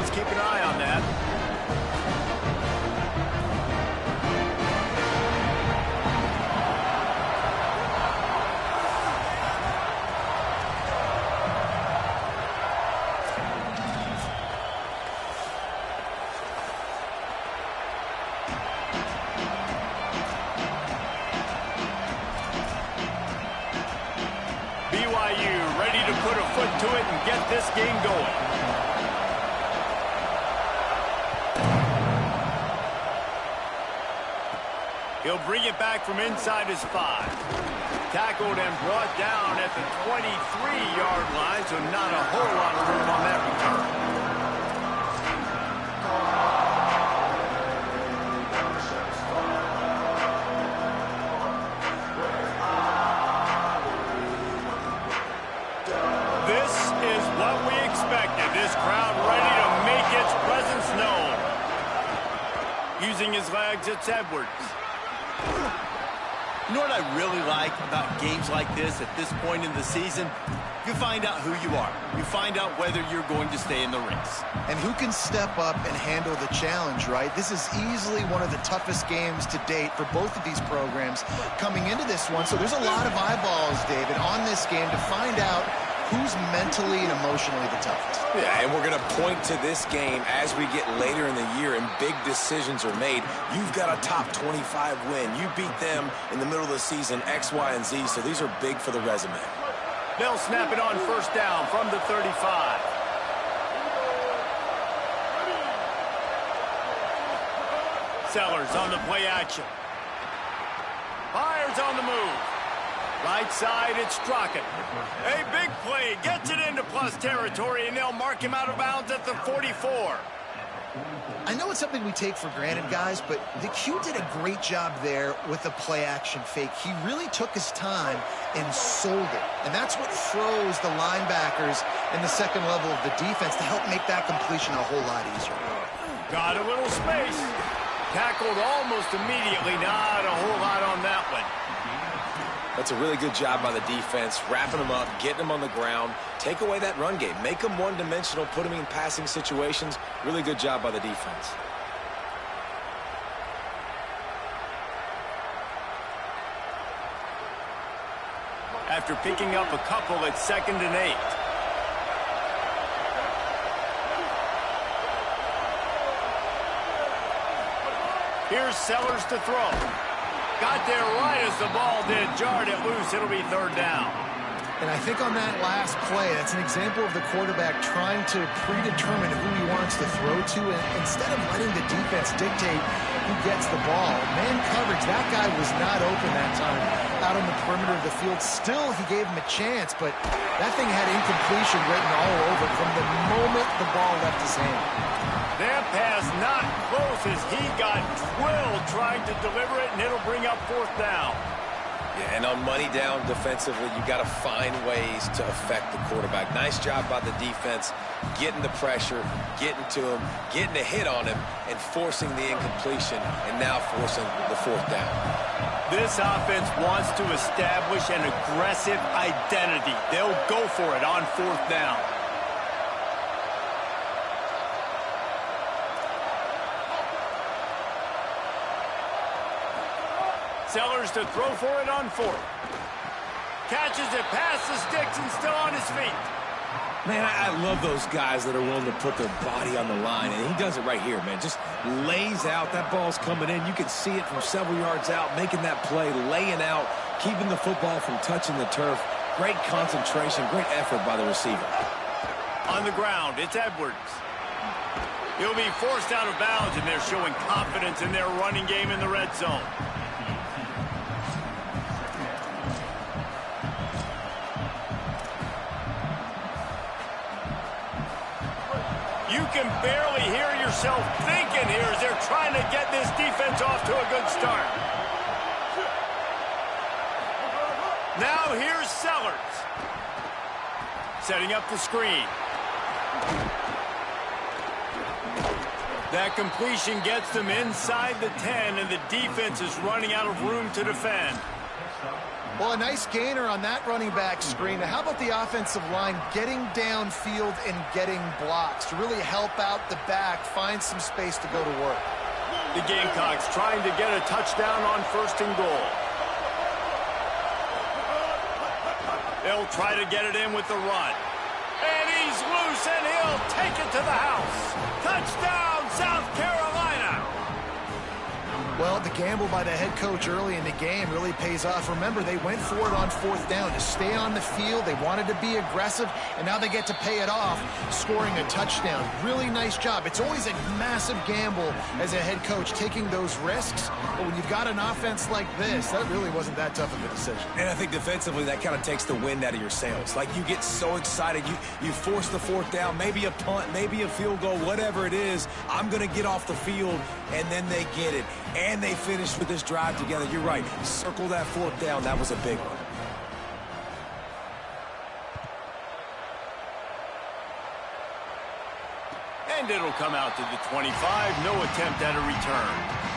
Let's keep an eye on that. BYU ready to put a foot to it and get this game going. He'll bring it back from inside his 5. Tackled and brought down at the 23-yard line, so not a whole lot of room on that return. This is what we expected. This crowd ready to make its presence known. Using his legs, it's Edwards. You know what I really like about games like this at this point in the season? You find out who you are. You find out whether you're going to stay in the race. And who can step up and handle the challenge, right? This is easily one of the toughest games to date for both of these programs coming into this one. So there's a lot of eyeballs, David, on this game to find out who's mentally and emotionally the toughest. Yeah, and we're going to point to this game as we get later in the year and big decisions are made. You've got a top 25 win. You beat them in the middle of the season, X, Y, and Z, so these are big for the resume. They'll snap it on first down from the 35. Sellers on the play action. Fires on the move. Right side, it's Strachan. A big play, gets it into plus territory, and they'll mark him out of bounds at the 44. I know it's something we take for granted, guys, but the Q did a great job there with the play-action fake. He really took his time and sold it, and that's what froze the linebackers in the second level of the defense to help make that completion a whole lot easier. Got a little space. Tackled almost immediately. Not a whole lot on that one. That's a really good job by the defense, wrapping them up, getting them on the ground. Take away that run game. Make them one-dimensional, put them in passing situations. Really good job by the defense. After picking up a couple at 2nd and 8. Here's Sellers to throw. Got there right as the ball did. Jarred it loose. It'll be 3rd down. And I think on that last play, that's an example of the quarterback trying to predetermine who he wants to throw to. And instead of letting the defense dictate who gets the ball, man coverage, that guy was not open that time out on the perimeter of the field. Still, he gave him a chance, but that thing had incompletion written all over it from the moment the ball left his hand. That pass not close as he got drilled trying to deliver it, and it'll bring up 4th down. Yeah, and on money down defensively, you got to find ways to affect the quarterback. Nice job by the defense, getting the pressure, getting to him, getting a hit on him, and forcing the incompletion, and now forcing the 4th down. This offense wants to establish an aggressive identity. They'll go for it on 4th down. Sellers to throw for it on 4th. Catches it past the sticks and still on his feet. Man, I love those guys that are willing to put their body on the line, and he does it right here, man. Just lays out. That ball's coming in. You can see it from several yards out, making that play, laying out, keeping the football from touching the turf. Great concentration, great effort by the receiver. On the ground, it's Edwards. He'll be forced out of bounds, and they're showing confidence in their running game in the red zone. You can barely hear yourself thinking here as they're trying to get this defense off to a good start. Now here's Sellers. Setting up the screen. That completion gets them inside the 10, and the defense is running out of room to defend. Well, a nice gainer on that running back screen. Now, how about the offensive line getting downfield and getting blocks to really help out the back, find some space to go to work? The Gamecocks trying to get a touchdown on 1st and goal. They'll try to get it in with the run. And he's loose, and he'll take it to the house. Touchdown, South Carolina! Well, the gamble by the head coach early in the game really pays off. Remember, they went for it on 4th down to stay on the field. They wanted to be aggressive, and now they get to pay it off, scoring a touchdown. Really nice job. It's always a massive gamble as a head coach taking those risks, but when you've got an offense like this, that really wasn't that tough of a decision. And I think defensively, that kind of takes the wind out of your sails. Like, you get so excited. You force the 4th down, maybe a punt, maybe a field goal, whatever it is. I'm going to get off the field, and then they get it. And they finished with this drive together. You're right. Circle that 4th down. That was a big one. And it'll come out to the 25. No attempt at a return.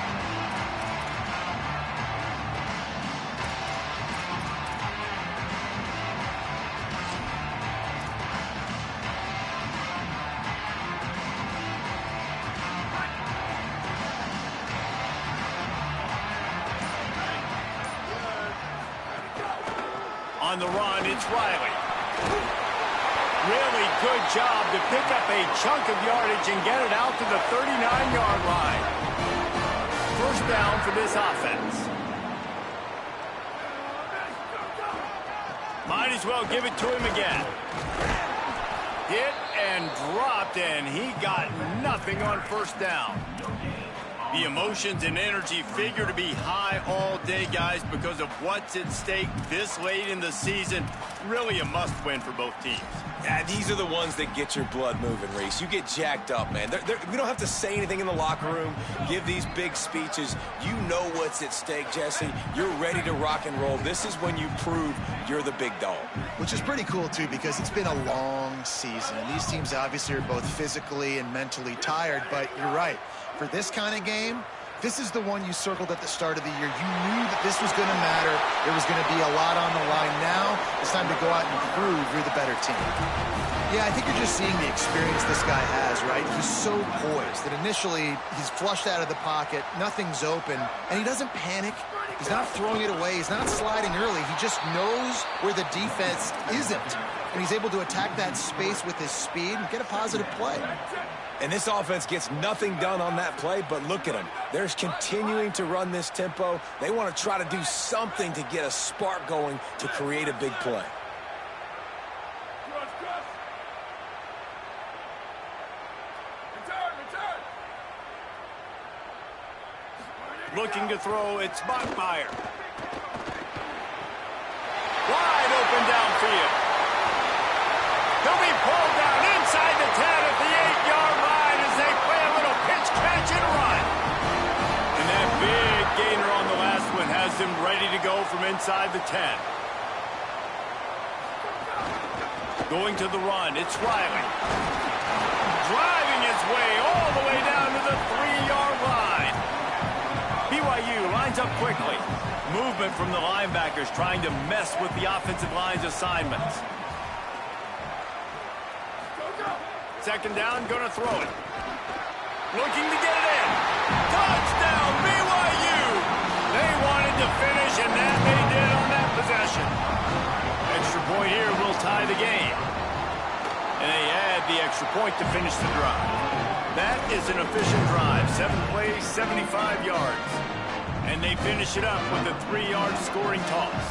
On the run, it's Riley. Really good job to pick up a chunk of yardage and get it out to the 39-yard line. 1st down for this offense. Might as well give it to him again. Hit and dropped, and he got nothing on 1st down. The emotions and energy figure to be high all day, guys, because of what's at stake this late in the season. Really a must-win for both teams. Yeah, these are the ones that get your blood moving, Reese. You get jacked up, man. We don't have to say anything in the locker room, give these big speeches. You know what's at stake, Jesse. You're ready to rock and roll. This is when you prove you're the big dog. Which is pretty cool, too, because it's been a long season. And these teams obviously are both physically and mentally tired, but you're right. For this kind of game, this is the one you circled at the start of the year. You knew that this was going to matter. There was going to be a lot on the line. Now it's time to go out and prove you're the better team. Yeah, I think you're just seeing the experience this guy has, right? He's so poised that initially he's flushed out of the pocket, nothing's open, and he doesn't panic. He's not throwing it away. He's not sliding early. He just knows where the defense isn't, and he's able to attack that space with his speed and get a positive play. And this offense gets nothing done on that play, but look at them. They're continuing to run this tempo. They want to try to do something to get a spark going to create a big play. Looking to throw, it's Bachmeier. Wide open downfield. He'll be pulled down inside the 10 at the 8-yard line as they play a little pitch, catch, and run. And that big gainer on the last one has them ready to go from inside the 10. Going to the run, it's Riley. Driving his way all the way down to the 3-yard line. BYU lines up quickly. Movement from the linebackers trying to mess with the offensive line's assignments. 2nd down, going to throw it. Looking to get it in. Touchdown, BYU! They wanted to finish, and that they did on that possession. Extra point here will tie the game. And they add the extra point to finish the drive. That is an efficient drive. 7 plays, 75 yards. And they finish it up with a 3-yard scoring toss.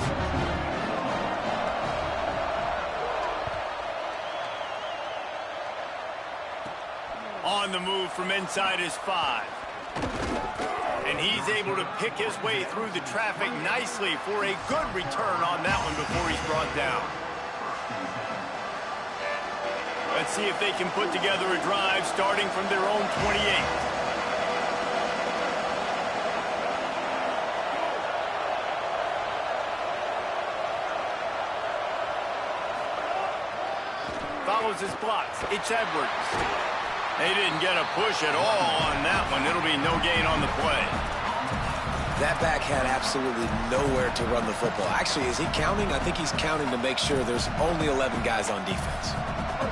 On the move from inside his 5. And he's able to pick his way through the traffic nicely for a good return on that one before he's brought down. Let's see if they can put together a drive starting from their own 28. Follows his blocks. It's Edwards. They didn't get a push at all on that one. It'll be no gain on the play. That back had absolutely nowhere to run the football. Actually, is he counting? I think he's counting to make sure there's only 11 guys on defense.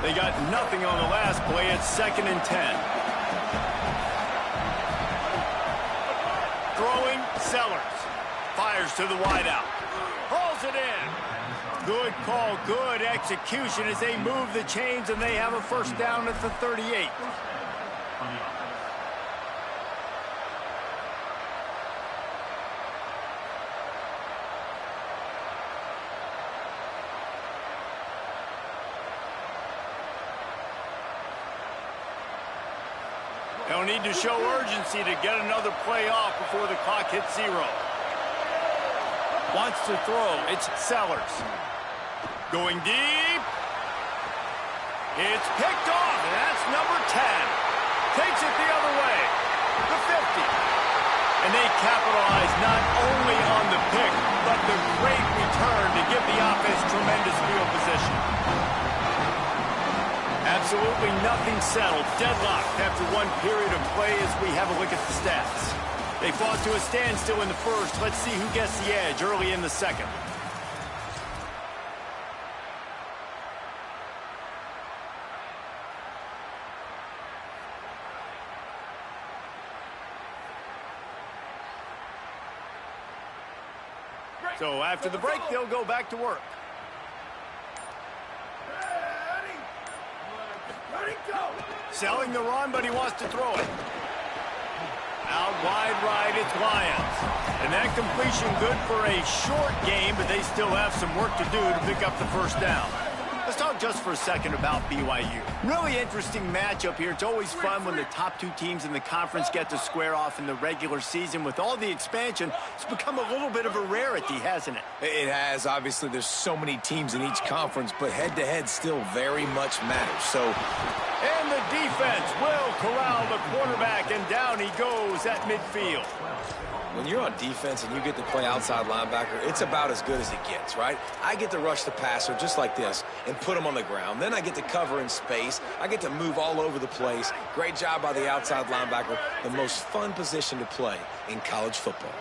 They got nothing on the last play. It's 2nd and 10. Throwing, Sellers. Fires to the wideout. Hauls it in. Good call, good execution as they move the chains, and they have a first down at the 38. They'll need to show urgency to get another play off before the clock hits 0. Wants to throw. It's Sellers. Going deep. It's picked off, and that's number 10. Takes it the other way. The 50. And they capitalize not only on the pick, but the great return to give the offense tremendous field position. Absolutely nothing settled. Deadlocked after one period of play as we have a look at the stats. They fought to a standstill in the first. Let's see who gets the edge early in the second. So after the break, they'll go back to work. Selling the run, but he wants to throw it. Out wide right, it's Lions. And that completion good for a short game, but they still have some work to do to pick up the first down. Let's talk just for a second about BYU. Really interesting matchup here. It's always fun when the top two teams in the conference get to square off in the regular season. With all the expansion, it's become a little bit of a rarity, hasn't it? It has. Obviously, there's so many teams in each conference, but head-to-head still very much matters. So, and the defense will corral the quarterback, and down he goes at midfield. when you're on defense and you get to play outside linebacker, it's about as good as it gets, right? I get to rush the passer just like this and put him on the ground. Then I get to cover in space. I get to move all over the place. Great job by the outside linebacker. The most fun position to play in college football.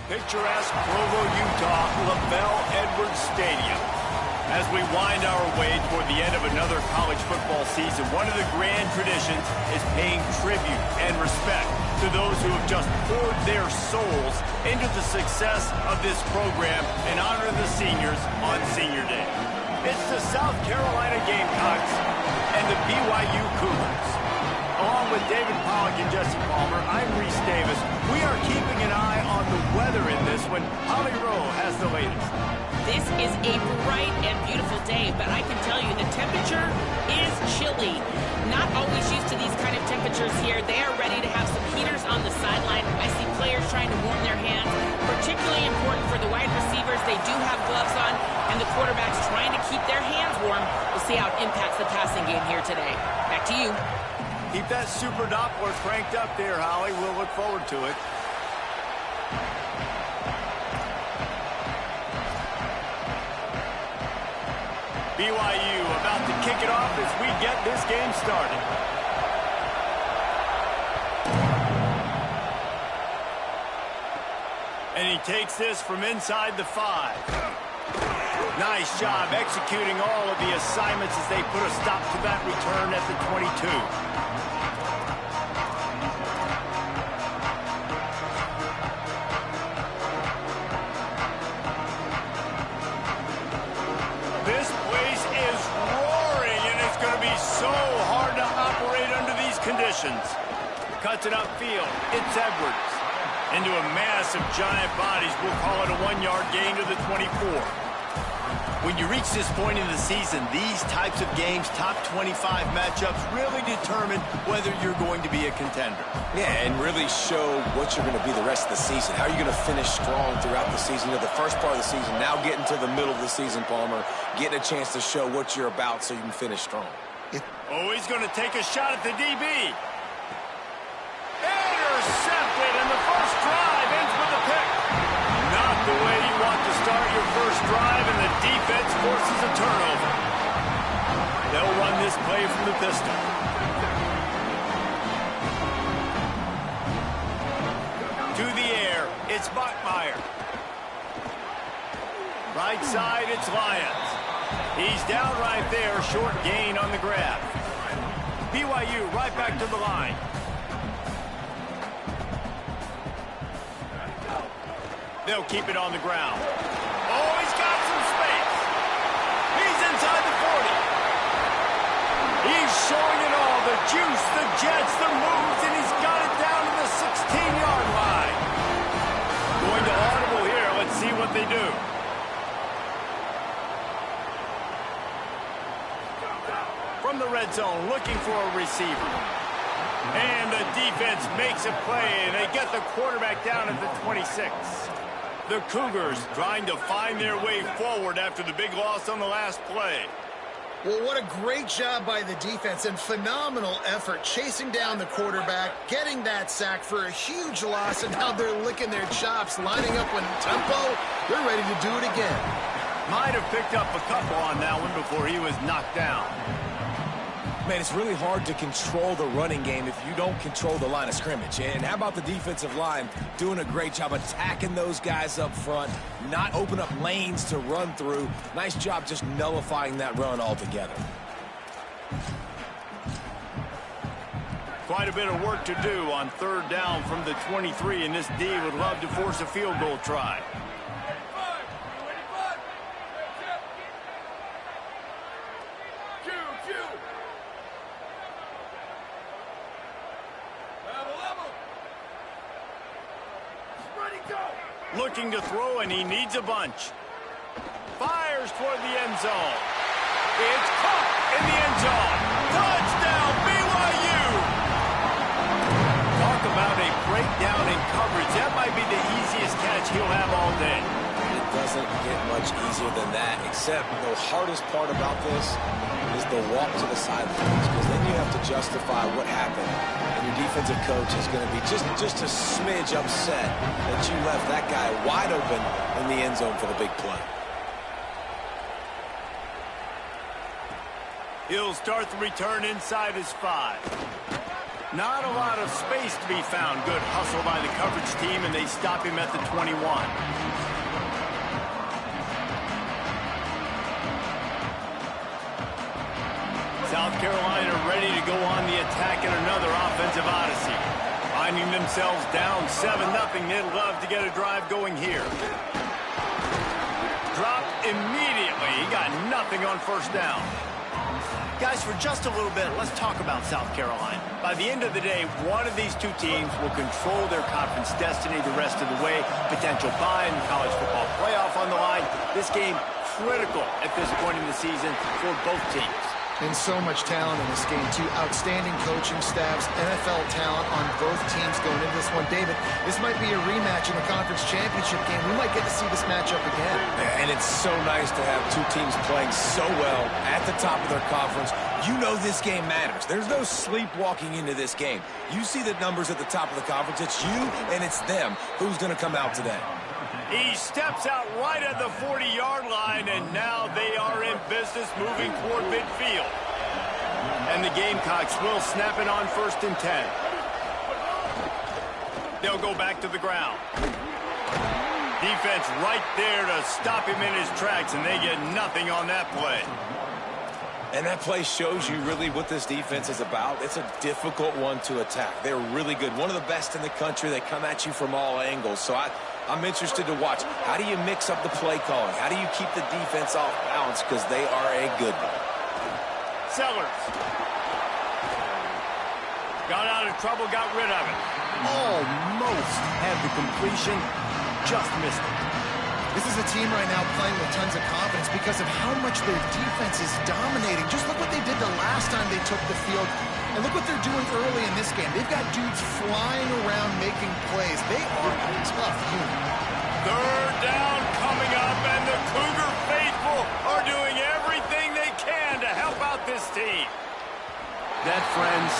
picturesque Provo, Utah, LaBelle Edwards Stadium. As we wind our way toward the end of another college football season, one of the grand traditions is paying tribute and respect to those who have just poured their souls into the success of this program and honor the seniors on Senior Day. It's the South Carolina Gamecocks and the BYU Cougars. Along with David Pollack and Jesse Palmer, I'm Reese Davis. We are keeping an eye on the weather in this one. Holly Rowe has the latest. This is a bright and beautiful day, but I can tell you the temperature is chilly. Not always used to these kind of temperatures here. They are ready to have some heaters on the sideline. I see players trying to warm their hands. Particularly important for the wide receivers. They do have gloves on, and the quarterbacks trying to keep their hands warm. We'll see how it impacts the passing game here today. Back to you. Keep that Super Doppler cranked up there, Holly. We'll look forward to it. BYU about to kick it off as we get this game started. And he takes this from inside the 5. Nice job executing all of the assignments as they put a stop to that return at the 22. This place is roaring, and it's going to be so hard to operate under these conditions. Cuts it upfield. It's Edwards. Into a mass of giant bodies. We'll call it a 1-yard gain to the 24. When you reach this point in the season, these types of games, top 25 matchups, really determine whether you're going to be a contender. Yeah, and really show what you're going to be the rest of the season. How are you going to finish strong throughout the season? You know, the first part of the season, now getting to the middle of the season, Palmer, getting a chance to show what you're about so you can finish strong. Oh, he's going to take a shot at the DB. Intercepted, and the first drive ends with a pick. Not the way you want to start your first drive, and the defense forces a turnover. They'll run this play from the pistol. To the air, it's Bachmeier. Right side, it's Lyons. He's down right there, short gain on the grab. BYU right back to the line. They'll keep it on the ground. Oh, he's got some space. He's inside the 40. He's showing it all. The juice, the jets, the moves, and he's got it down to the 16-yard line. Going to audible here. Let's see what they do. From the red zone, looking for a receiver. And the defense makes a play, and they get the quarterback down at the 26. The Cougars trying to find their way forward after the big loss on the last play. Well, what a great job by the defense and phenomenal effort chasing down the quarterback, getting that sack for a huge loss, and now they're licking their chops, lining up in tempo. They're ready to do it again. Might have picked up a couple on that one before he was knocked down. Man, it's really hard to control the running game if you don't control the line of scrimmage. And how about the defensive line doing a great job attacking those guys up front, not open up lanes to run through. Nice job just nullifying that run altogether. Quite a bit of work to do on third down from the 23, and this D would love to force a field goal try. Looking to throw, and he needs a bunch. Fires toward the end zone. It's caught in the end zone. Touchdown, BYU! Talk about a breakdown in coverage. That might be the easiest catch he'll have all day. It doesn't get much easier than that, except the hardest part about this is the walk to the sidelines, because then you have to justify what happened. And your defensive coach is going to be just a smidge upset that you left that guy wide open in the end zone for the big play. He'll start the return inside his 5. Not a lot of space to be found. Good hustle by the coverage team, and they stop him at the 21. South Carolina ready to go on the attack in another offensive odyssey. Finding themselves down 7-0, they'd love to get a drive going here. Drop immediately. He got nothing on first down. Guys, for just a little bit, let's talk about South Carolina. By the end of the day, one of these two teams will control their conference destiny the rest of the way. Potential bye in the college football playoff on the line. This game critical at this point in the season for both teams. And so much talent in this game, too. Outstanding coaching staffs, NFL talent on both teams going into this one. David, this might be a rematch in the conference championship game. We might get to see this matchup again. And it's so nice to have two teams playing so well at the top of their conference. You know this game matters. There's no sleepwalking into this game. You see the numbers at the top of the conference. It's you and it's them. Who's going to come out today? He steps out right at the 40-yard line, and now they are in business moving toward midfield. And the Gamecocks will snap it on 1st and 10. They'll go back to the ground. Defense right there to stop him in his tracks, and they get nothing on that play. And that play shows you really what this defense is about. It's a difficult one to attack. They're really good. One of the best in the country. They come at you from all angles. So I'm interested to watch. How do you mix up the play calling? How do you keep the defense off balance? Because they are a good one. Sellers. Got out of trouble, got rid of it. Almost had the completion, just missed it. This is a team right now playing with tons of confidence because of how much their defense is dominating. Just look what they did the last time they took the field. And look what they're doing early in this game. They've got dudes flying around making plays. They are a tough unit. 3rd down coming up, and the Cougar faithful are doing everything they can to help out this team. That, friends,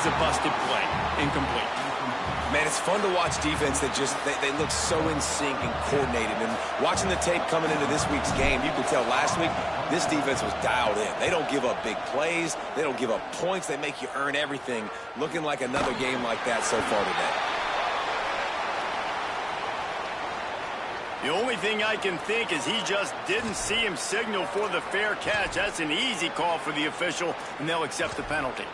is a busted play. Incomplete. Man, it's fun to watch defense that just, they look so in sync and coordinated. And watching the tape coming into this week's game, you could tell last week this defense was dialed in. They don't give up big plays. They don't give up points. They make you earn everything. Looking like another game like that so far today. The only thing I can think is he just didn't see him signal for the fair catch. That's an easy call for the official, and they'll accept the penalty.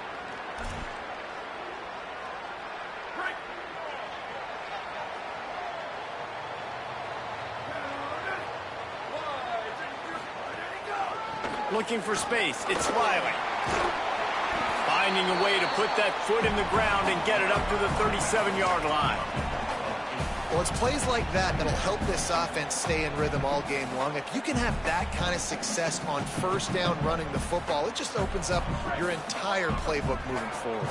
Looking for space. It's Riley. Finding a way to put that foot in the ground and get it up to the 37-yard line. Well, it's plays like that that'll help this offense stay in rhythm all game long. If you can have that kind of success on 1st down running the football, it just opens up your entire playbook moving forward.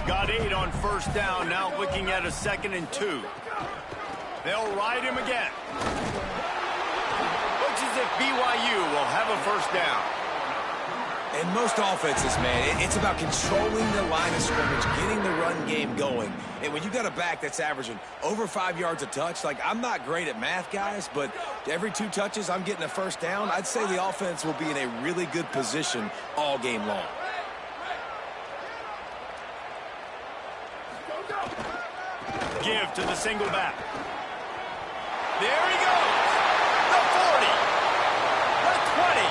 Got 8 on 1st down, now looking at a 2nd and 2. They'll ride him again. Looks as if BYU will have a 1st down. In most offenses, man, it's about controlling the line of scrimmage, getting the run game going. And when you got a back that's averaging over 5 yards a touch, like, I'm not great at math, guys, but every 2 touches I'm getting a 1st down, I'd say the offense will be in a really good position all game long. Give to the single back. There he goes. The 40. The 20.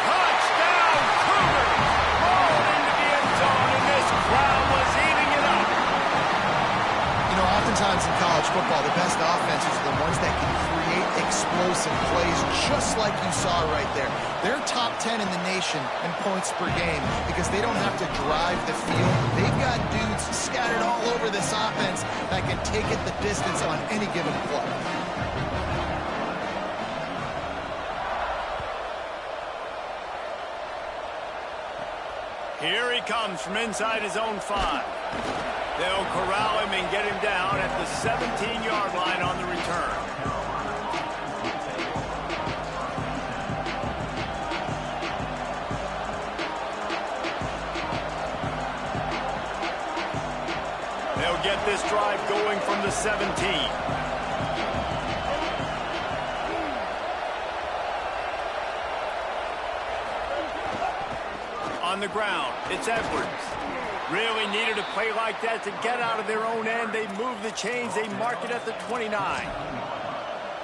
Touchdown, Cougars. Rolled into the end zone, and this crowd was eating it up. You know, oftentimes in college football, the best offenses are the ones that can create explosive plays, just like you saw right there. They're top 10 in the nation in points per game because they don't have to drive the field. They've got dudes scattered all over this offense that can take it the distance on any given play. Here he comes from inside his own 5. They'll corral him and get him down at the 17-yard line on the return. They'll get this drive going from the 17. On the ground, it's Edwards. Really needed a play like that to get out of their own end. They move the chains. They mark it at the 29.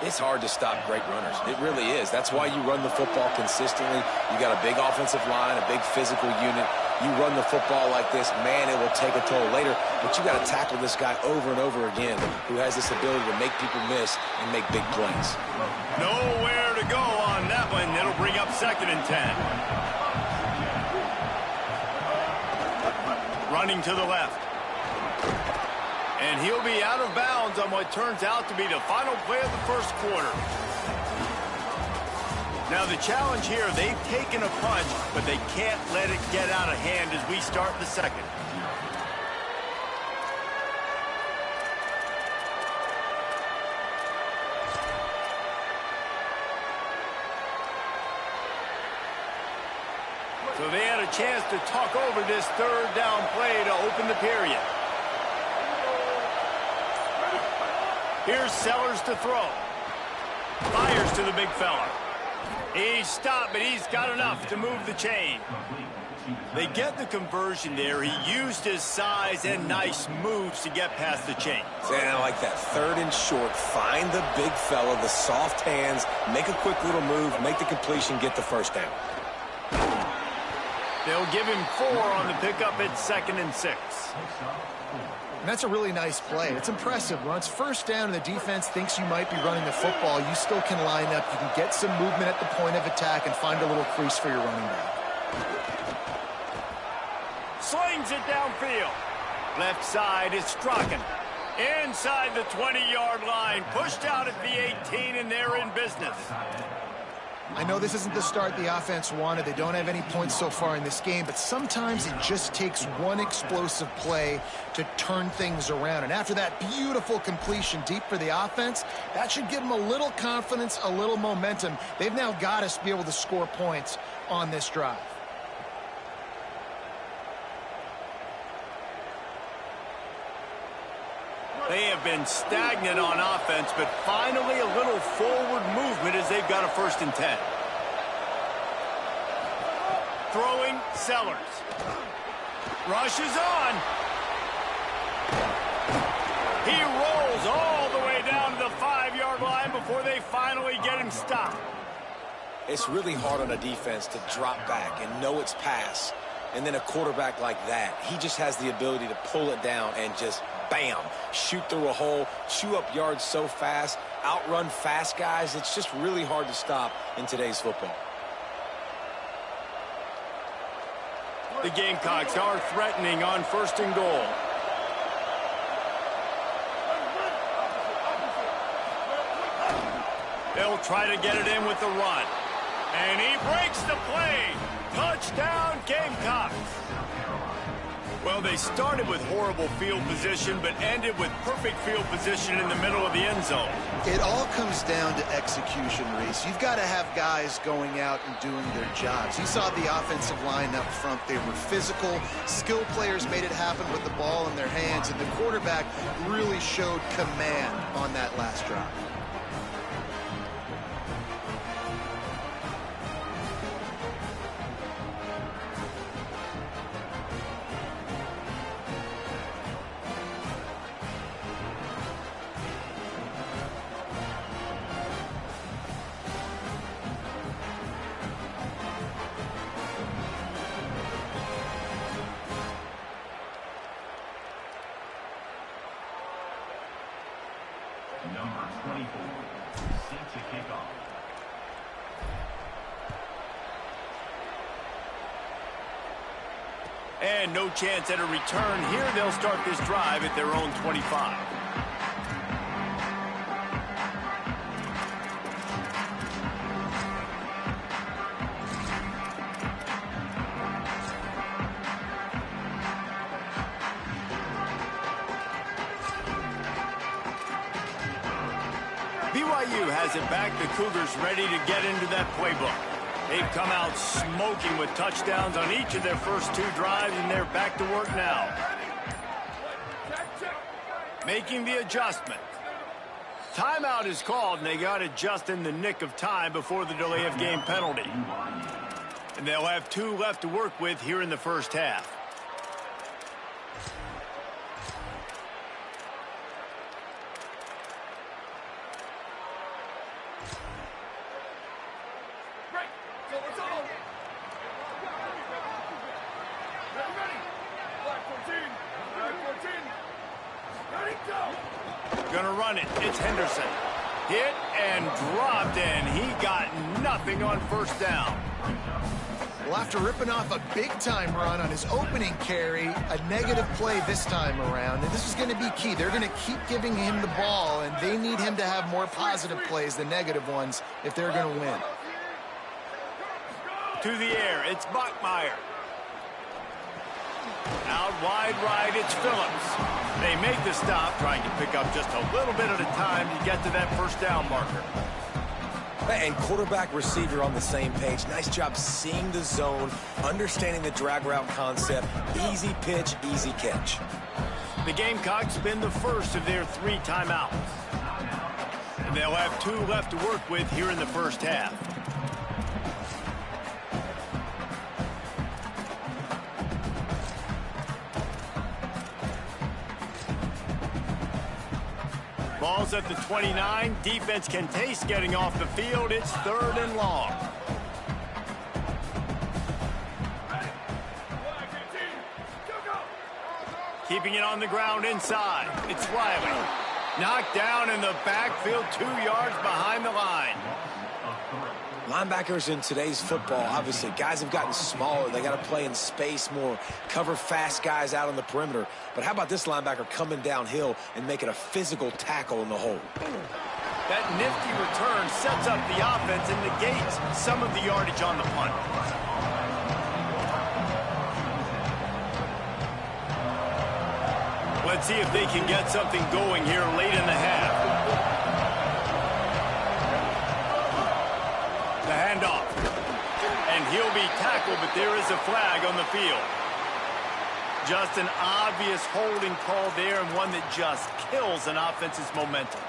It's hard to stop great runners. It really is. That's why you run the football consistently. You got a big offensive line, a big physical unit. You run the football like this, man, it will take a toll later. But you got to tackle this guy over and over again who has this ability to make people miss and make big plays. Nowhere to go on that one. It'll bring up 2nd and 10. Running to the left. And he'll be out of bounds on what turns out to be the final play of the first quarter. Now the challenge here, they've taken a punch, but they can't let it get out of hand as we start the second. So they had a chance to talk over this 3rd down play to open the period. Here's Sellers to throw. Fires to the big fella. He's stopped, but he's got enough to move the chain. They get the conversion there. He used his size and nice moves to get past the chain. And I like that. 3rd and short. Find the big fella, the soft hands, make a quick little move, make the completion, get the 1st down. They'll give him 4 on the pickup at 2nd and 6. And that's a really nice play. It's impressive. When it's 1st down and the defense thinks you might be running the football, you still can line up. You can get some movement at the point of attack and find a little crease for your running back. Slings it downfield. Left side is Strachan. Inside the 20-yard line. Pushed out at the 18, and they're in business. I know this isn't the start the offense wanted. They don't have any points so far in this game, but sometimes it just takes one explosive play to turn things around. And after that beautiful completion deep for the offense, that should give them a little confidence, a little momentum. They've now got to be able to score points on this drive. They have been stagnant on offense, but finally a little forward movement as they've got a 1st and 10. Throwing Sellers. Rushes on. He rolls all the way down to the 5-yard line before they finally get him stopped. It's really hard on a defense to drop back and know it's pass. And then a quarterback like that, he just has the ability to pull it down and just, bam, shoot through a hole, chew up yards so fast, outrun fast guys. It's just really hard to stop in today's football. The Gamecocks are threatening on 1st and goal. They'll try to get it in with the run. And he breaks the play. Touchdown, Gamecocks. Well, they started with horrible field position, but ended with perfect field position in the middle of the end zone. It all comes down to execution, Reese. You've got to have guys going out and doing their jobs. You saw the offensive line up front. They were physical. Skilled players made it happen with the ball in their hands, and the quarterback really showed command on that last drive. Number 24, set to kick off. And no chance at a return here. They'll start this drive at their own 25. BYU has it back. The Cougars ready to get into that playbook. They've come out smoking with touchdowns on each of their first 2 drives, and they're back to work now. Making the adjustment. Timeout is called, and they got it just in the nick of time before the delay of game penalty. And they'll have 2 left to work with here in the first half. Gonna run it. It's Henderson. Hit and dropped, and he got nothing on first down. Well, after ripping off a big-time run on his opening carry, a negative play this time around, and this is going to be key. They're going to keep giving him the ball, and they need him to have more positive plays than negative ones if they're going to win. To the air, it's Bachmeier. Out wide right, it's Phillips. They make the stop, trying to pick up just a little bit at a time to get to that first down marker. And quarterback, receiver on the same page. Nice job seeing the zone, understanding the drag route concept. Easy pitch, easy catch. The Gamecocks spend the first of their 3 timeouts. And they'll have 2 left to work with here in the first half. Ball's at the 29. Defense can taste getting off the field. It's 3rd and long. Keeping it on the ground inside. It's Riley. Knocked down in the backfield, 2 yards behind the line. Linebackers in today's football, obviously, guys have gotten smaller. They got to play in space more, cover fast guys out on the perimeter. But how about this linebacker coming downhill and making a physical tackle in the hole? That nifty return sets up the offense and negates some of the yardage on the punt. Let's see if they can get something going here late in the half. The handoff. And he'll be tackled, but there is a flag on the field. Just an obvious holding call there, and one that just kills an offense's momentum.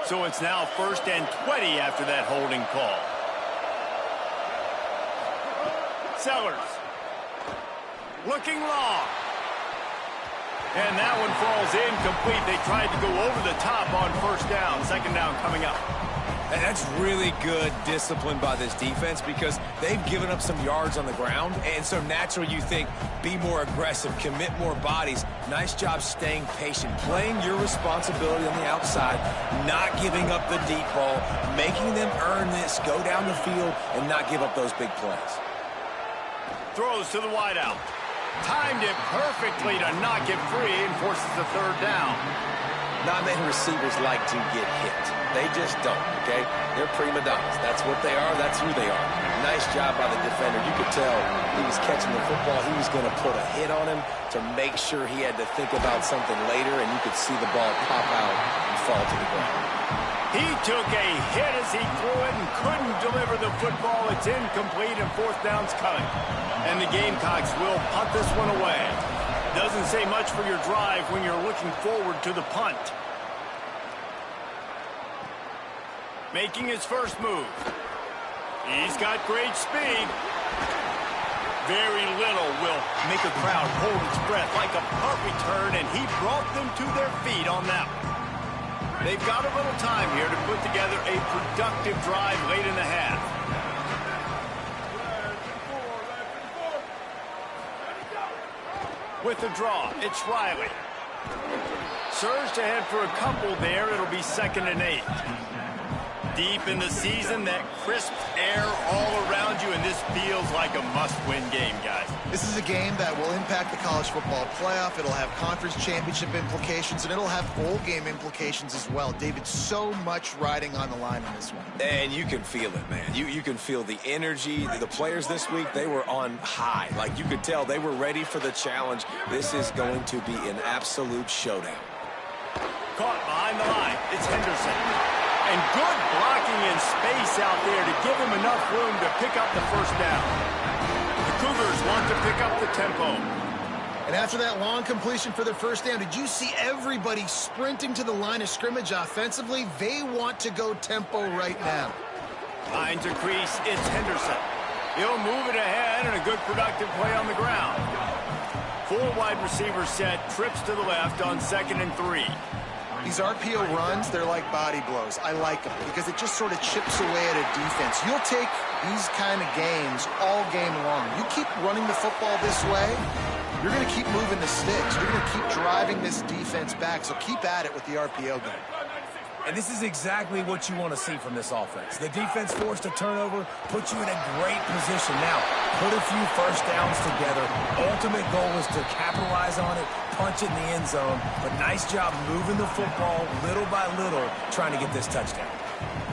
So it's now 1st and 20 after that holding call. Sellers. Looking long. And that one falls incomplete. They tried to go over the top on first down. 2nd down coming up. And that's really good discipline by this defense because they've given up some yards on the ground. And so naturally you think, be more aggressive, commit more bodies. Nice job staying patient, playing your responsibility on the outside, not giving up the deep ball, making them earn this, go down the field, and not give up those big plays. Throws to the wideout. Timed it perfectly to knock it free and forces the 3rd down. Not many receivers like to get hit. They just don't, okay? They're prima donnas. That's what they are. That's who they are. Nice job by the defender. You could tell he was catching the football. He was going to put a hit on him to make sure he had to think about something later, and you could see the ball pop out and fall to the ground. He took a hit as he threw it and couldn't deliver the football. It's incomplete, and 4th down's coming. And the Gamecocks will punt this one away. Doesn't say much for your drive when you're looking forward to the punt. Making his first move. He's got great speed. Very little will make a crowd hold its breath like a punt return, and he brought them to their feet on that one. They've got a little time here to put together a productive drive late in the half. With the draw, it's Riley. Surged ahead for a couple there. It'll be 2nd and 8. Deep in the season, that crisp air all around you, and this feels like a must-win game, guys. This is a game that will impact the college football playoff. It'll have conference championship implications, and it'll have bowl game implications as well. David, so much riding on the line on this one. And you can feel it, man. You can feel the energy. The players this week, they were on high. Like, you could tell they were ready for the challenge. This is going to be an absolute showdown. Caught behind the line. It's Henderson. And good blocking in space out there to give him enough room to pick up the first down. The Cougars want to pick up the tempo. And after that long completion for the first down, did you see everybody sprinting to the line of scrimmage offensively? They want to go tempo right now. Finds a crease. It's Henderson. He'll move it ahead, and a good productive play on the ground. 4 wide receivers set, trips to the left on 2nd and 3. These RPO runs, they're like body blows. I like them because it just sort of chips away at a defense. You'll take these kind of games all game long. You keep running the football this way, you're going to keep moving the sticks. You're going to keep driving this defense back, so keep at it with the RPO game. And this is exactly what you want to see from this offense. The defense forced a turnover, puts you in a great position. Now, put a few first downs together. Ultimate goal is to capitalize on it, punch it in the end zone. But nice job moving the football little by little, trying to get this touchdown.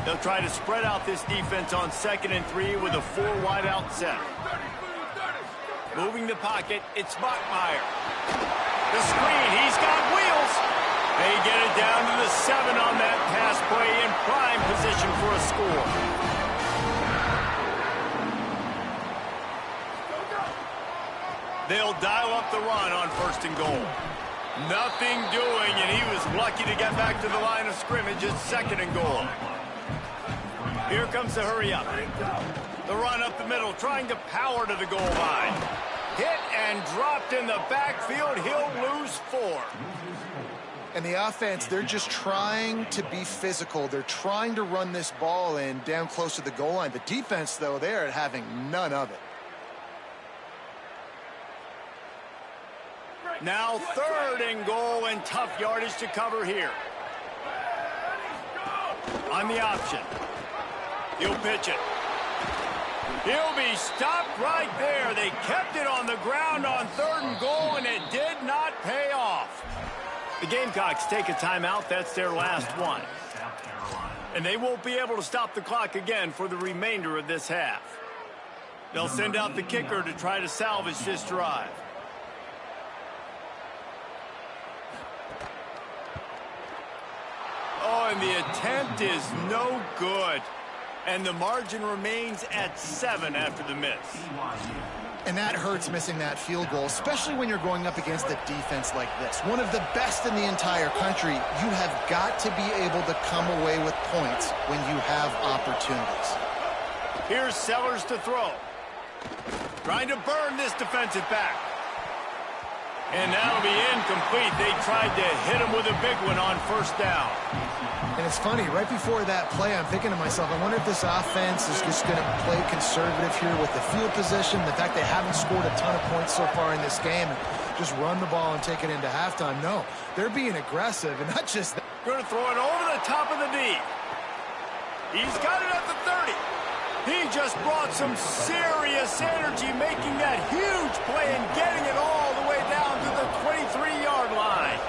They'll try to spread out this defense on 2nd and 3 with a 4 wide out set. Moving the pocket, it's Bachmeier. The screen, he's got wheels. They get it down to the 7 on that pass play in prime position for a score. They'll dial up the run on 1st and goal. Nothing doing, and he was lucky to get back to the line of scrimmage at 2nd and goal. Here comes the hurry up. The run up the middle, trying to power to the goal line. Hit and dropped in the backfield. He'll lose 4. And the offense, they're just trying to be physical. They're trying to run this ball in down close to the goal line. The defense, though, they're having none of it. Now 3rd and goal, and tough yardage to cover here. On the option. He'll pitch it. He'll be stopped right there. They kept it on the ground on 3rd and goal, and it did not pay off. The Gamecocks take a timeout. That's their last one. And they won't be able to stop the clock again for the remainder of this half. They'll send out the kicker to try to salvage this drive. Oh, and the attempt is no good. And the margin remains at 7 after the miss. And that hurts, missing that field goal, especially when you're going up against a defense like this. One of the best in the entire country. You have got to be able to come away with points when you have opportunities. Here's Sellers to throw. Trying to burn this defensive back. And that'll be incomplete. They tried to hit him with a big one on 1st down. And it's funny, right before that play, I'm thinking to myself, I wonder if this offense is just going to play conservative here with the field position, the fact they haven't scored a ton of points so far in this game, and just run the ball and take it into halftime. No, they're being aggressive, and not just that. Going to throw it over the top of the knee. He's got it at the 30. He just brought some serious energy, making that huge play and getting it all the way down to the 23-yard line.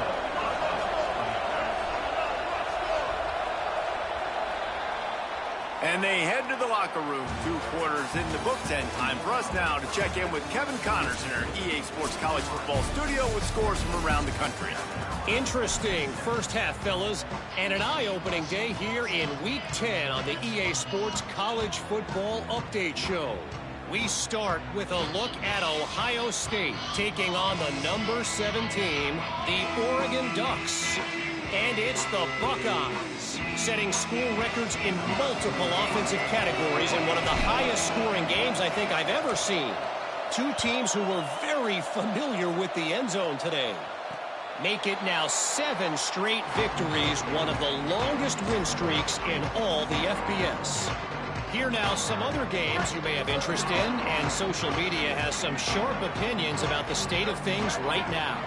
And they head to the locker room. 2 quarters in the books, and time for us now to check in with Kevin Connors in our EA Sports College Football studio with scores from around the country. Interesting first half, fellas, and an eye-opening day here in Week 10 on the EA Sports College Football Update Show. We start with a look at Ohio State taking on the number 7 team, the Oregon Ducks. And it's the Buckeyes, setting school records in multiple offensive categories in one of the highest scoring games I think I've ever seen. 2 teams who were very familiar with the end zone today. Make it now 7 straight victories, one of the longest win streaks in all the FBS. Here now some other games you may have interest in, and social media has some sharp opinions about the state of things right now.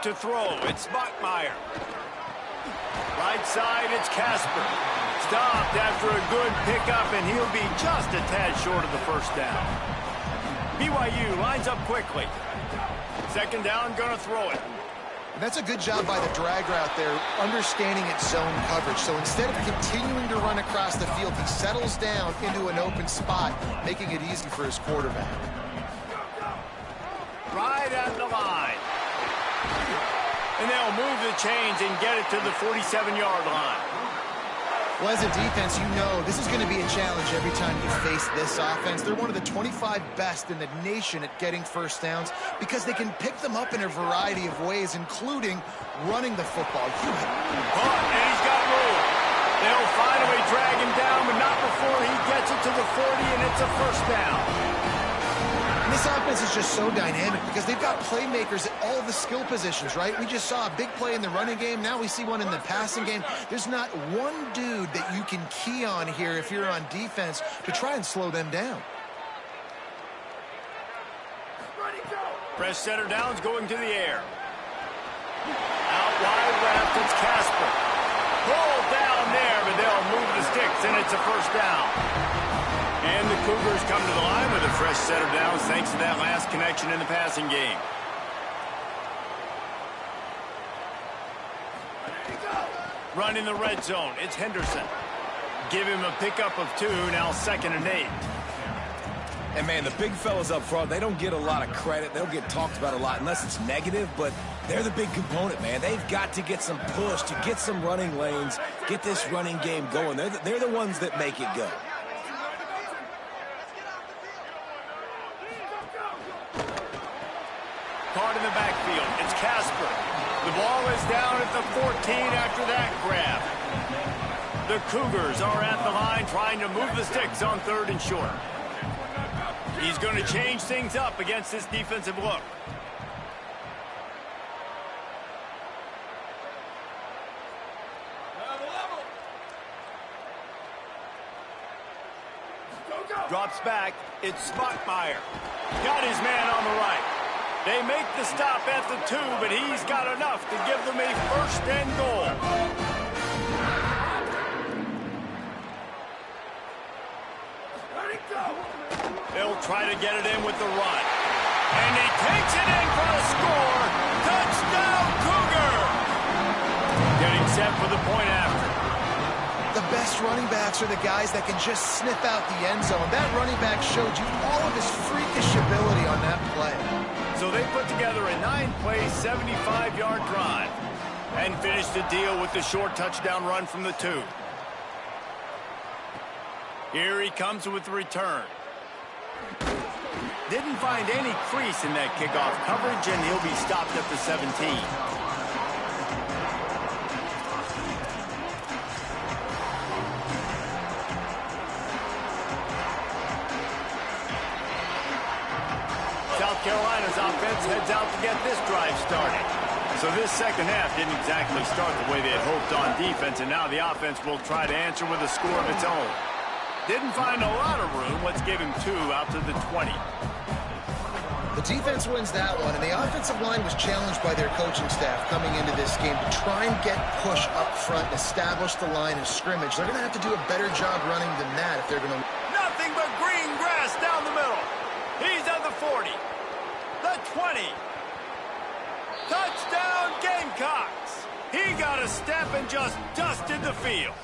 To throw, it's Bachmeier. Right side, it's Casper. Stopped after a good pickup, and he'll be just a tad short of the 1st down. BYU lines up quickly. 2nd down, gonna throw it. And that's a good job by the drag route there, understanding its zone coverage. So instead of continuing to run across the field, he settles down into an open spot, making it easy for his quarterback. Right at the line. And they'll move the chains and get it to the 47-yard line. Well, as a defense, you know this is going to be a challenge every time you face this offense. They're one of the 25 best in the nation at getting first downs because they can pick them up in a variety of ways, including running the football. And he's got room. They'll finally drag him down, but not before he gets it to the 40, and it's a first down. And this offense is just so dynamic because they've got playmakers at all the skill positions, right? We just saw a big play in the running game. Now we see one in the passing game. There's not one dude that you can key on here if you're on defense to try and slow them down. Press center downs going to the air. Out wide left, it's Casper. Pulled down there, but they'll move the sticks, and it's a first down. And the Cougars come to the line with a fresh set of downs thanks to that last connection in the passing game. Running the red zone, it's Henderson. Give him a pickup of 2, now 2nd and 8. And, man, the big fellas up front, they don't get a lot of credit. They don't get talked about a lot unless it's negative, but they're the big component, man. They've got to get some push, to get some running lanes, get this running game going. They're the ones that make it go. Caught in the backfield, it's Casper. The ball is down at the 14 after that grab. The Cougars are at the line trying to move the sticks on 3rd and short. He's going to change things up against this defensive look. Drops back, it's Spockmeyer. Got his man on the right. They make the stop at the 2, but he's got enough to give them a 1st and goal. They'll try to get it in with the run. And he takes it in for a score. Touchdown, Cougar! Getting set for the point after. The best running backs are the guys that can just sniff out the end zone. That running back showed you all of his freakish ability on that play. So they put together a 9-play, 75-yard drive and finished the deal with the short touchdown run from the 2. Here he comes with the return. Didn't find any crease in that kickoff coverage, and he'll be stopped at the 17. South Carolina's offense heads out to get this drive started. So this second half didn't exactly start the way they had hoped on defense, and now the offense will try to answer with a score of its own. Didn't find a lot of room. Let's give him 2 out to the 20. The defense wins that one, and the offensive line was challenged by their coaching staff coming into this game to try and get push up front and establish the line of scrimmage. They're going to have to do a better job running than that if they're going to... Nothing but green grass down the middle. He's at the 40. The 20. Touchdown, Gamecocks. He got a step and just dusted the field.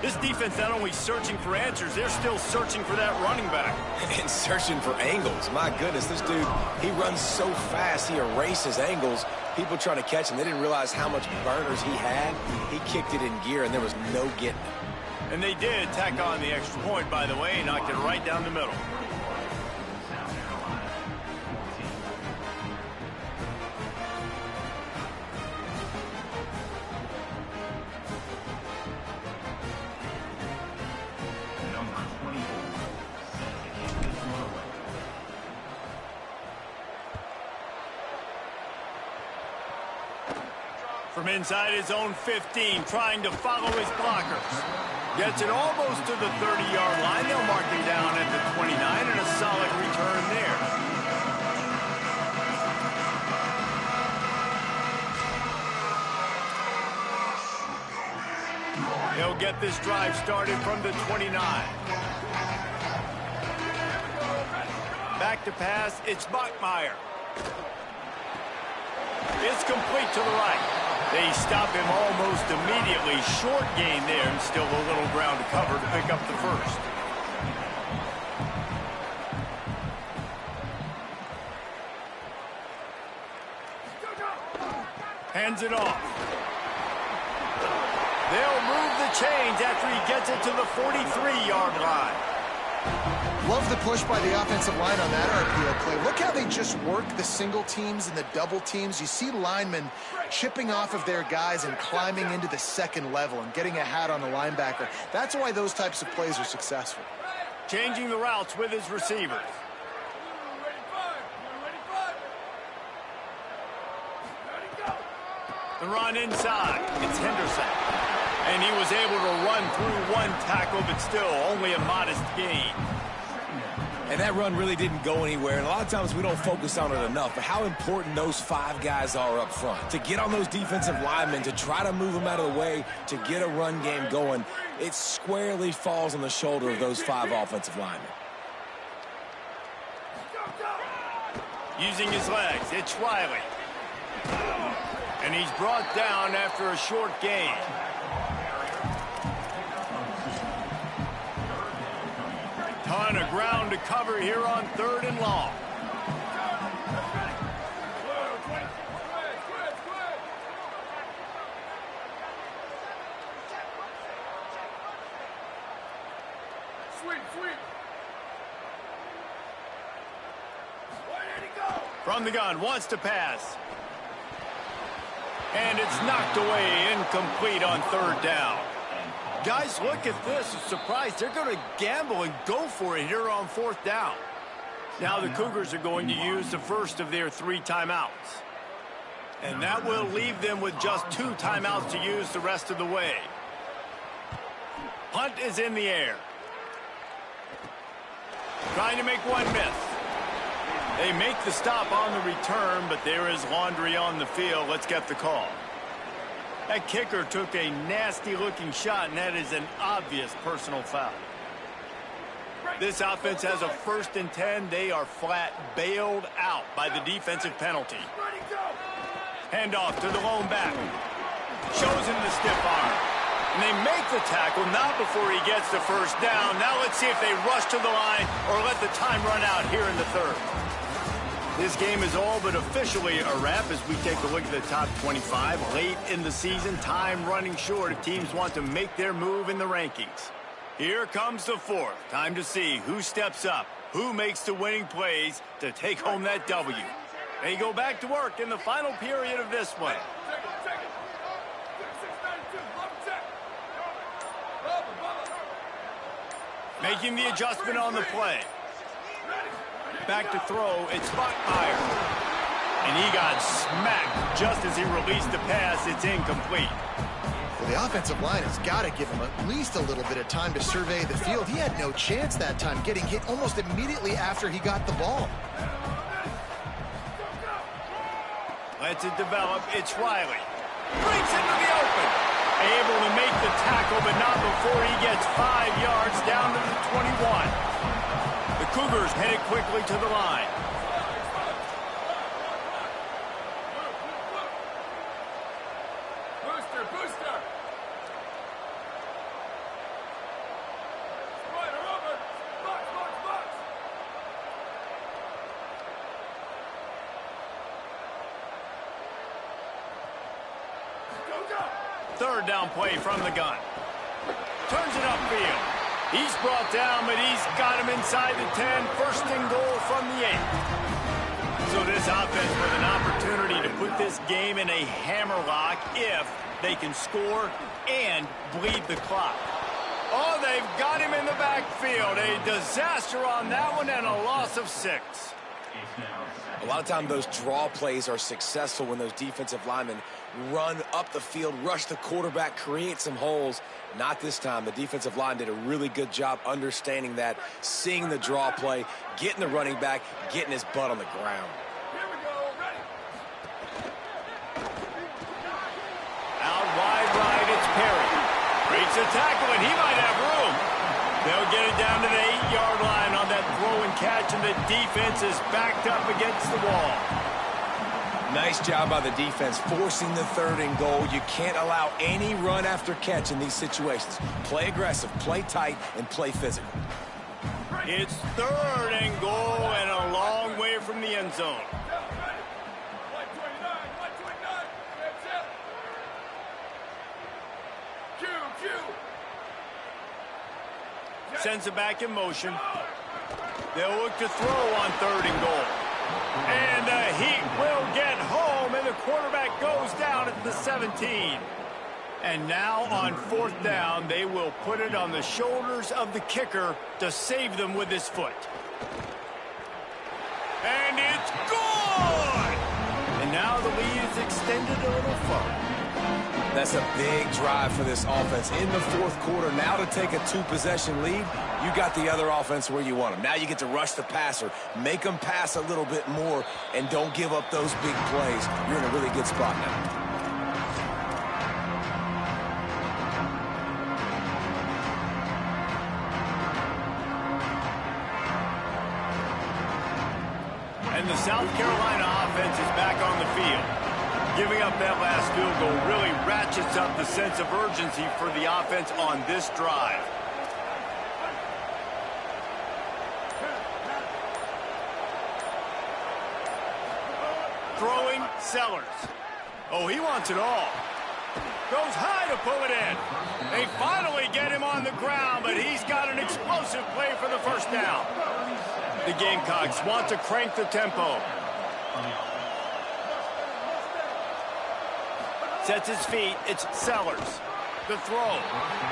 This defense not only searching for answers, they're still searching for that running back. And searching for angles. My goodness, this dude, he runs so fast, he erases angles. People trying to catch him, they didn't realize how much burners he had. He kicked it in gear, and there was no getting it. And they did tack on the extra point, by the way, knocked it right down the middle. From inside his own 15, trying to follow his blockers. Gets it almost to the 30-yard line. They'll mark him down at the 29, and a solid return there. He'll get this drive started from the 29. Back to pass, it's Bachmeier. It's complete to the right. They stop him almost immediately. Short gain there, and still a little ground to cover to pick up the first. Hands it off. They'll move the change after he gets it to the 43-yard line. Love the push by the offensive line on that RPO play. Look how they just work the single teams and the double teams. You see linemen chipping off of their guys and climbing into the second level and getting a hat on the linebacker. That's why those types of plays are successful. Changing the routes with his receivers. The run inside. It's Henderson. And he was able to run through one tackle, but still only a modest gain. And that run really didn't go anywhere. And a lot of times we don't focus on it enough. But how important those 5 guys are up front. To get on those defensive linemen, to try to move them out of the way, to get a run game going, it squarely falls on the shoulder of those 5 offensive linemen. Using his legs, it's Riley. And he's brought down after a short gain. Ton of ground to cover here on 3rd and long. From the gun, wants to pass. And it's knocked away, incomplete on 3rd down. Guys, look at this. I'm surprised they're going to gamble and go for it here on 4th down. Now the Cougars are going to use the first of their 3 timeouts. And that will leave them with just 2 timeouts to use the rest of the way. Punt is in the air. Trying to make one miss. They make the stop on the return, but there is laundry on the field. Let's get the call. That kicker took a nasty-looking shot, and that is an obvious personal foul. This offense has a 1st and 10. They are flat bailed out by the defensive penalty. Handoff to the lone back. Shows him the stiff arm. And they make the tackle, not before he gets the 1st down. Now let's see if they rush to the line or let the time run out here in the 3rd. This game is all but officially a wrap as we take a look at the top 25. Late in the season, time running short if teams want to make their move in the rankings. Here comes the 4th. Time to see who steps up, who makes the winning plays to take home that W. They go back to work in the final period of this one. Making the adjustment on the play. Back to throw, it's Bachmeier. And he got smacked just as he released the pass. It's incomplete. Well, the offensive line has got to give him at least a little bit of time to survey the field. He had no chance that time, getting hit almost immediately after he got the ball. Lets it develop, it's Riley. Breaks into the open. Able to make the tackle, but not before he gets 5 yards down to the 21. The Cougars headed quickly to the line. Booster. 3rd down play from the gun. Turns it upfield. He's brought down, but he's got him inside the 10. 1st and goal from the 8. So this offense with an opportunity to put this game in a hammerlock if they can score and bleed the clock. Oh, they've got him in the backfield. A disaster on that one and a loss of 6. A lot of times those draw plays are successful when those defensive linemen run up the field, rush the quarterback, create some holes. Not this time. The defensive line did a really good job understanding that, seeing the draw play, getting the running back, getting his butt on the ground. Out wide right, it's Perry. Breaks a tackle, and he might have room. They'll get it down to the 8-yard line on that throw and catch, and the defense is backed up against the wall. Nice job by the defense, forcing the 3rd and goal. You can't allow any run after catch in these situations. Play aggressive, play tight, and play physical. It's 3rd and goal and a long way from the end zone. Sends it back in motion. They'll look to throw on 3rd and goal. And the Heat will get home, and the quarterback goes down at the 17. And now on 4th down, they will put it on the shoulders of the kicker to save them with his foot. And it's good! And now the lead is extended a little further. That's a big drive for this offense in the 4th quarter. Now to take a 2-possession lead, you got the other offense where you want them. Now you get to rush the passer, make them pass a little bit more, and don't give up those big plays. You're in a really good spot now. And the South Carolina offense is back on the field. Giving up that last field goal really ratchets up the sense of urgency for the offense on this drive. Throwing, Sellers. Oh, he wants it all. Goes high to pull it in. They finally get him on the ground, but he's got an explosive play for the 1st down. The Gamecocks want to crank the tempo. Sets his feet. It's Sellers. The throw.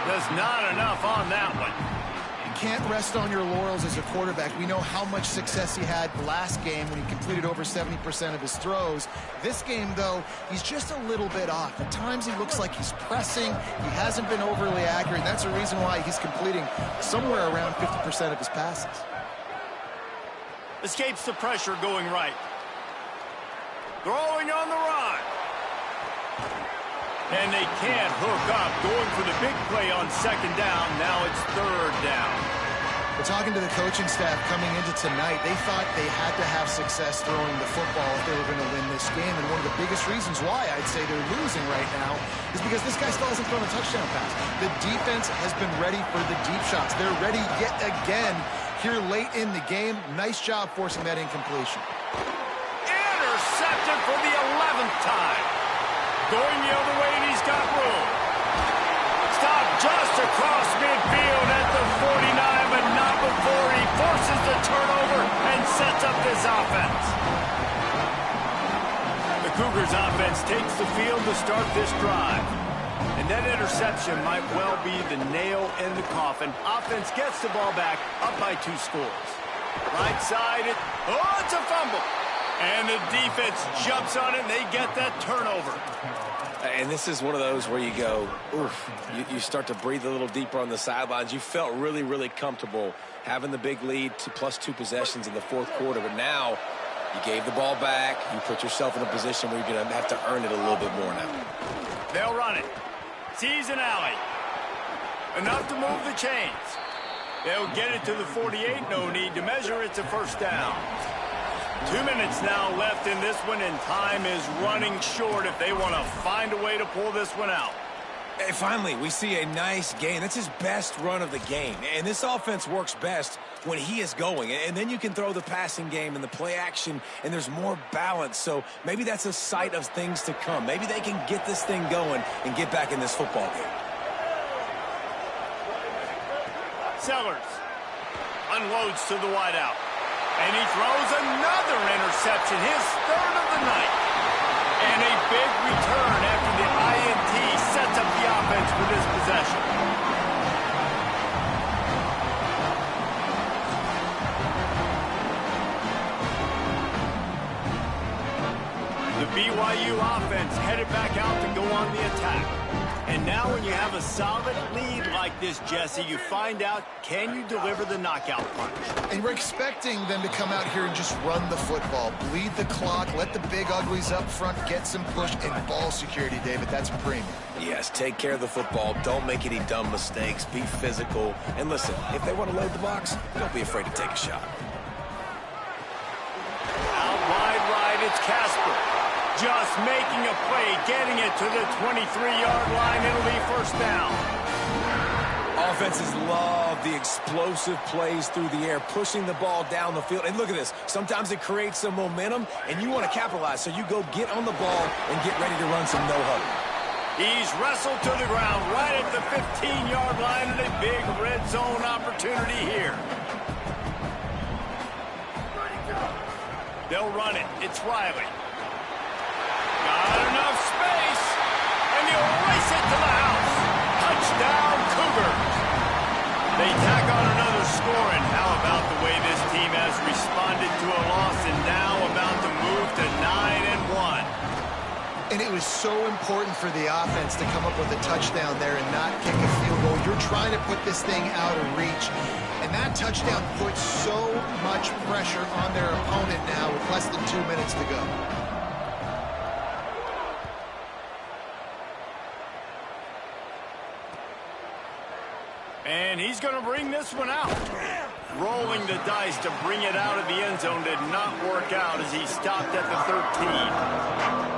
Does not enough on that one. You can't rest on your laurels as a quarterback. We know how much success he had last game when he completed over 70% of his throws. This game, though, he's just a little bit off. At times he looks like he's pressing. He hasn't been overly accurate. And that's the reason why he's completing somewhere around 50% of his passes. Escapes the pressure going right. Throwing on the run. And they can't hook up. Going for the big play on 2nd down. Now it's 3rd down. We're talking to the coaching staff coming into tonight. They thought they had to have success throwing the football if they were going to win this game. And one of the biggest reasons why I'd say they're losing right now is because this guy still hasn't thrown a touchdown pass. The defense has been ready for the deep shots. They're ready yet again here late in the game. Nice job forcing that incompletion. Intercepted for the 11th time. Going the other way, and he's got room. Stopped just across midfield at the 49, but not before he forces the turnover and sets up this offense. The Cougars offense takes the field to start this drive. And that interception might well be the nail in the coffin. Offense gets the ball back, up by 2 scores. Right side, it's a fumble. And the defense jumps on it, and they get that turnover. And this is one of those where you go, oof, you start to breathe a little deeper on the sidelines. You felt really, really comfortable having the big lead, plus 2 possessions in the 4th quarter. But now you gave the ball back. You put yourself in a position where you're going to have to earn it a little bit more now. They'll run it. Sees an alley. Enough to move the chains. They'll get it to the 48. No need to measure. It's a 1st down. 2 minutes now left in this one, and time is running short if they want to find a way to pull this one out. Hey, finally, we see a nice game. That's his best run of the game. And this offense works best when he is going. And then you can throw the passing game and the play action, and there's more balance. So maybe that's a sight of things to come. Maybe they can get this thing going and get back in this football game. Sellers unloads to the wideout. And he throws another interception, his 3rd of the night. And a big return after the INT sets up the offense for this possession. The BYU offense headed back out to go on the attack. And now when you have a solid lead like this, Jesse, you find out, can you deliver the knockout punch? And we're expecting them to come out here and just run the football, bleed the clock, let the big uglies up front get some push, and ball security, David. That's premium. Yes, take care of the football. Don't make any dumb mistakes. Be physical. And listen, if they want to load the box, don't be afraid to take a shot. Out wide right, it's Casper. Just making a play, getting it to the 23-yard line. It'll be 1st down. Offenses love the explosive plays through the air, pushing the ball down the field. And look at this. Sometimes it creates some momentum, and you want to capitalize. So you go get on the ball and get ready to run some no-huddle. He's wrestled to the ground right at the 15-yard line, and a big red zone opportunity here. They'll run it. It's Riley. Got enough space, and he'll race it to the house. Touchdown, Cougars. They tack on another score, and how about the way this team has responded to a loss and now about to move to 9-1. And it was so important for the offense to come up with a touchdown there and not kick a field goal. You're trying to put this thing out of reach. And that touchdown puts so much pressure on their opponent now with less than 2 minutes to go. And he's going to bring this one out. Rolling the dice to bring it out of the end zone did not work out as he stopped at the 13.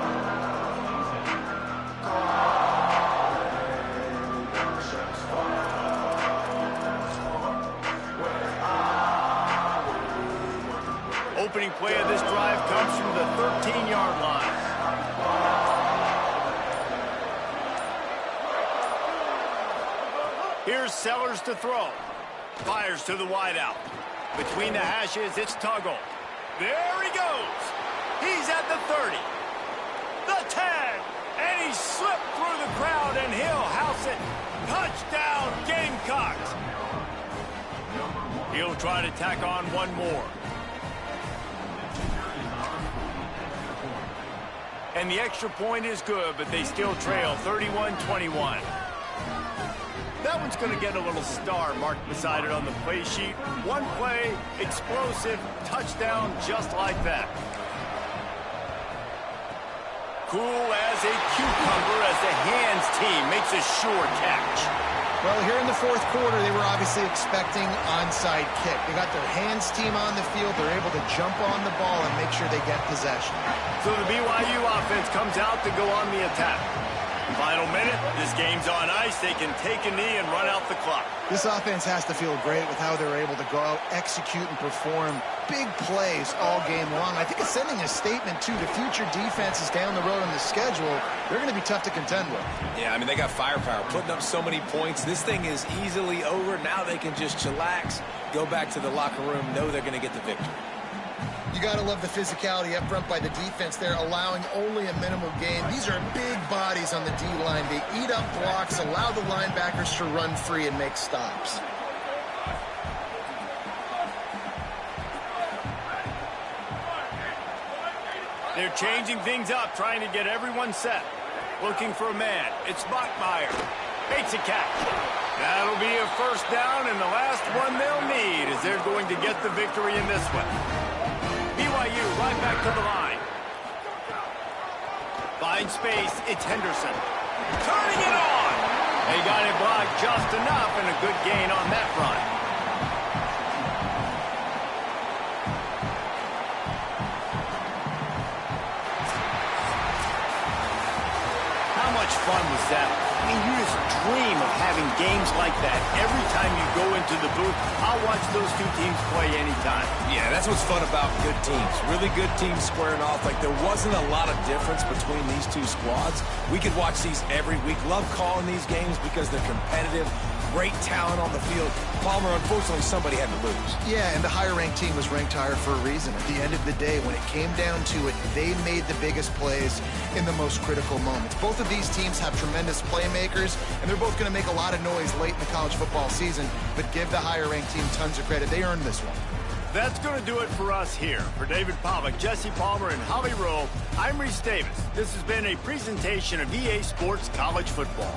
Opening play of this drive comes from the 13-yard line. Here's Sellers to throw. Fires to the wideout. Between the hashes, it's Tuggle. There he goes. He's at the 30. The 10. And he slipped through the crowd, and he'll house it. Touchdown, Gamecocks. He'll try to tack on one more. And the extra point is good, but they still trail 31-21. That one's going to get a little star marked beside it on the play sheet. One play, explosive, touchdown just like that. Cool as a cucumber as the hands team makes a sure catch. Well, here in the fourth quarter, they were obviously expecting onside kick. They got their hands team on the field. They're able to jump on the ball and make sure they get possession. So the BYU offense comes out to go on the attack. Final minute, this game's on ice. They can take a knee and run out the clock. This offense has to feel great with how they're able to go out, execute, and perform big plays all game long. I think it's sending a statement, too, to future defenses down the road on the schedule. They're going to be tough to contend with. Yeah, I mean, they got firepower, putting up so many points. This thing is easily over. Now they can just chillax, go back to the locker room, know they're going to get the victory. You got to love the physicality up front by the defense there, allowing only a minimal gain. These are big bodies on the D-line. They eat up blocks, allow the linebackers to run free and make stops. They're changing things up, trying to get everyone set. Looking for a man. It's Bachmeyer. Makes a catch. That'll be a first down, and the last one they'll need as they're going to get the victory in this one. BYU right back to the line. Find space, it's Henderson. Turning it on! They got it blocked just enough, and a good gain on that run. How much fun was that? I mean, you just dream of having games like that. Every time you go into the booth, I'll watch those two teams play anytime. Yeah, that's what's fun about good teams. Really good teams squaring off. Like, there wasn't a lot of difference between these two squads. We could watch these every week. Love calling these games because they're competitive. Great talent on the field. Palmer, unfortunately, somebody had to lose. Yeah, and the higher-ranked team was ranked higher for a reason. At the end of the day, when it came down to it, they made the biggest plays in the most critical moments. Both of these teams have tremendous playmakers, and they're both going to make a lot of noise late in the college football season, but give the higher-ranked team tons of credit. They earned this one. That's going to do it for us here. For David Pollack, Jesse Palmer, and Holly Rowe, I'm Reese Davis. This has been a presentation of EA Sports College Football.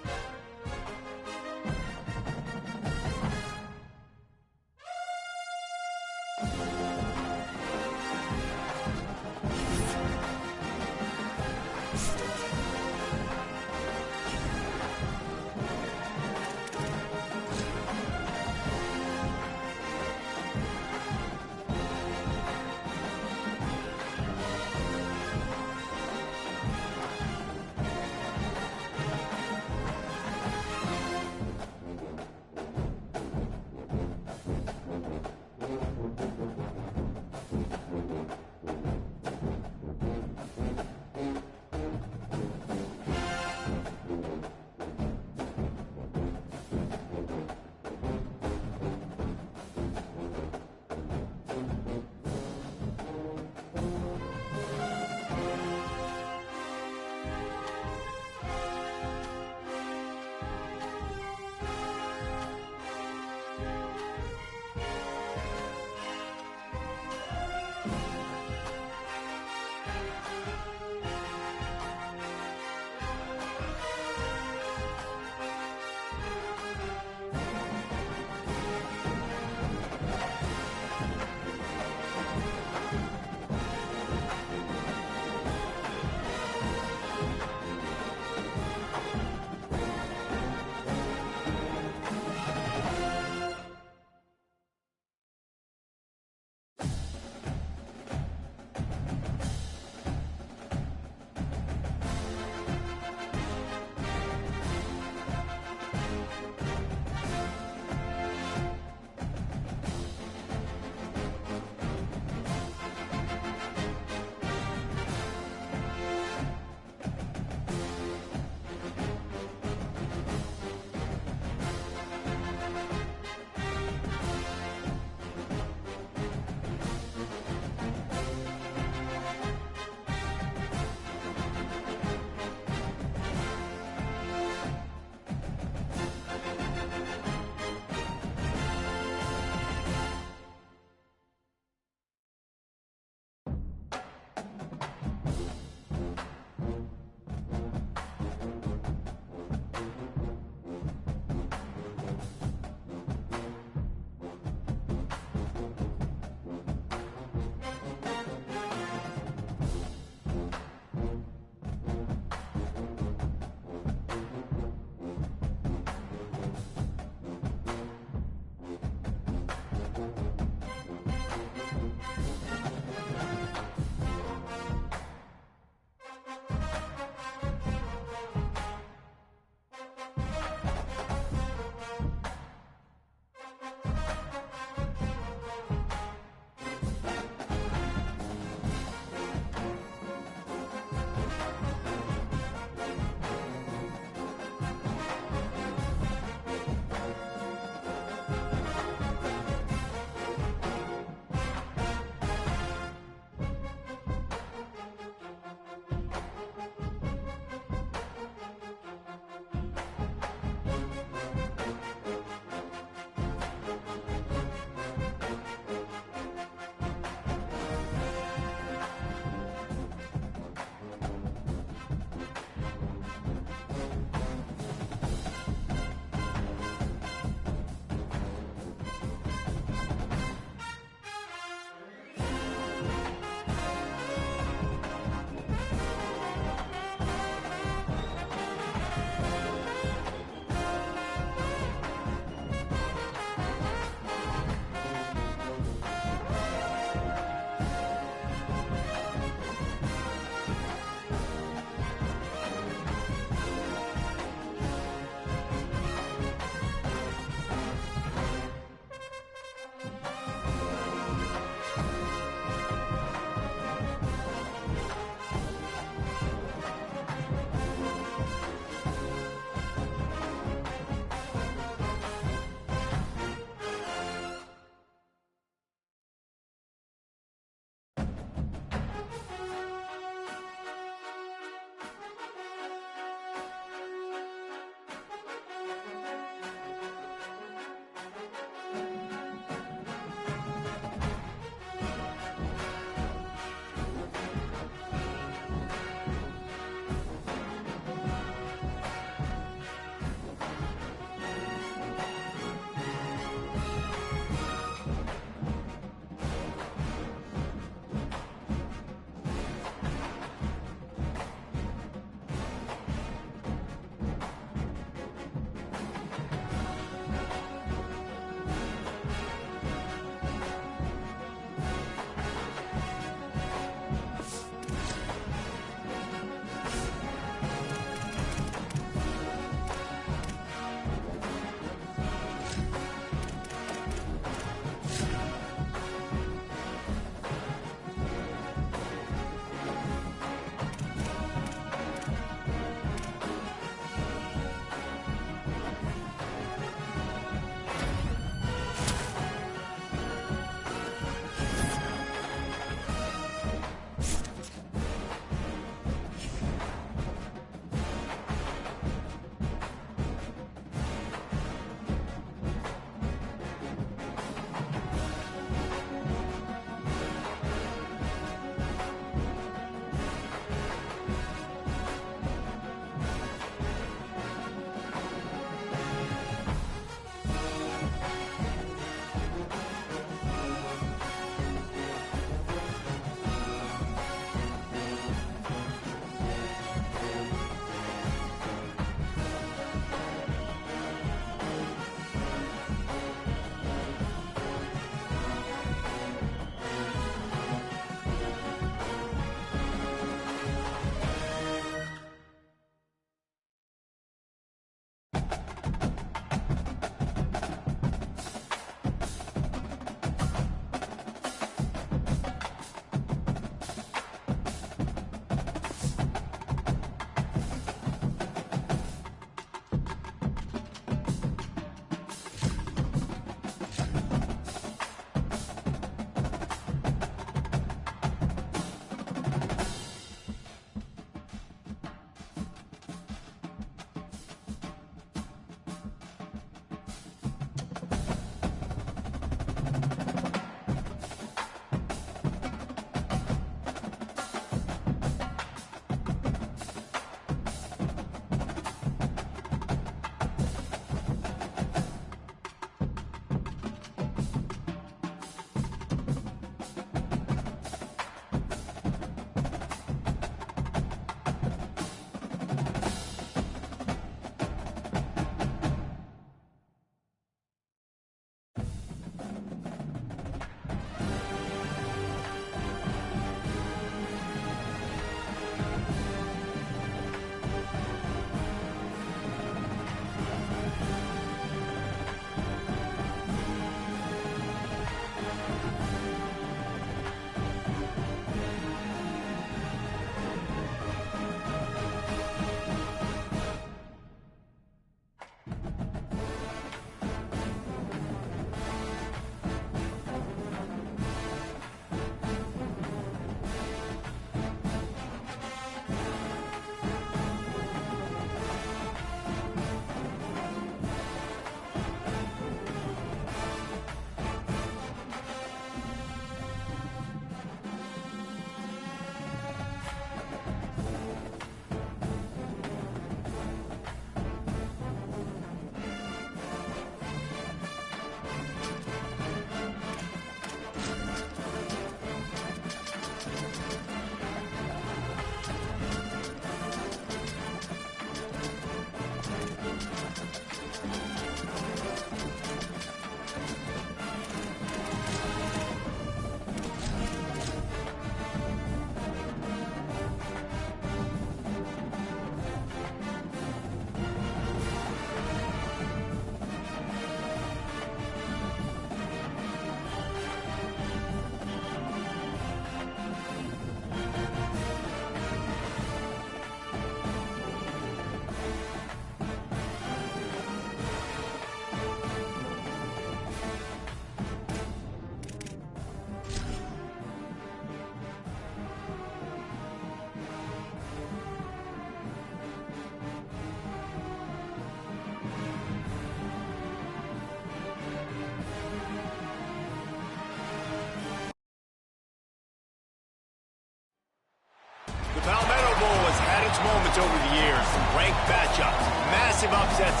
massive upsets,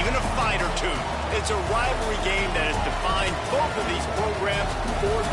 even a fight or two. It's a rivalry game that has defined both of these programs for